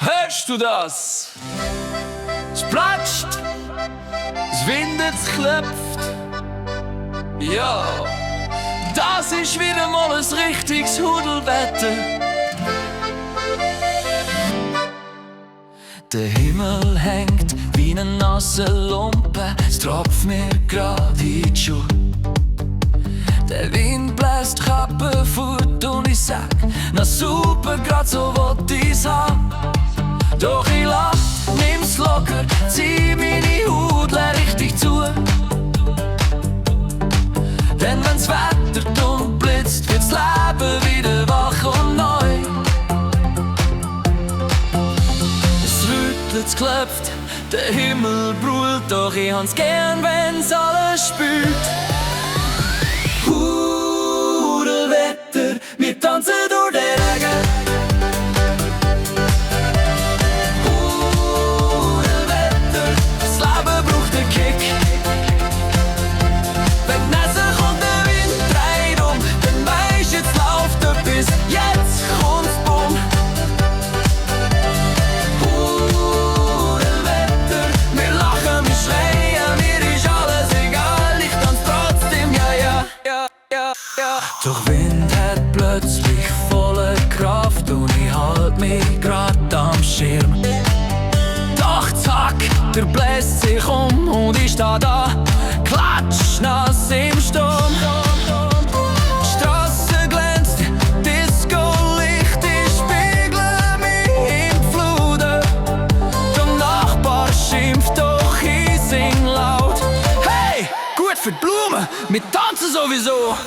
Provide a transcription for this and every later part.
Hörst du das? Es platscht, es windet, es klopft. Ja, das ist wieder mal ein richtiges Hudelwetter. Der Himmel hängt wie eine nasse Lumpe, es tropft mir grad in die Schuhe. Der Wind bläst Kappe fort und ich sag, na super, grad so wollt ich's haben. Doch ich lach, nimm's locker, zieh meine Hudle richtig zu. Denn wenn's Wetter dumm blitzt, wird's Leben wieder wach und neu. Es rüttelt, es klopft, der Himmel brüllt, doch ich hab's gern, wenn's alles spült. Hudelwetter, wir tanzen durch den Regen. Hudelwetter, das Leben braucht einen Kick. Wenn Nässe kommt, der Wind dreht dann weisst, jetzt läuft etwas, jetzt kommt's bumm. Hudelwetter, wir lachen, wir schreien, mir ist alles egal, ich tanz trotzdem, ja. Doch Wind hat plötzlich volle Kraft und ich halt mich grad am Schirm. Doch zack, der bläst sich und ich steh da, klatschnass im Sturm. Die Strasse glänzt, Disco-Licht, ich spiegle mich im Fluten. Der Nachbar schimpft, doch ich sing laut. Hey, gut für die Blumen, wir tanzen sowieso.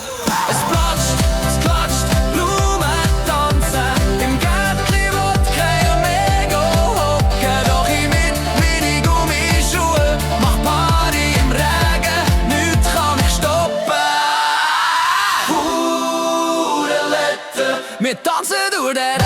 Es platscht, es klatscht, Blumen tanzen. Im Gärtli will keiner mehr hocken. Doch ich mit meinen Gummischuhen mach Party im Regen, nichts kann mich stoppen. Hudelwetter, wir tanzen durch den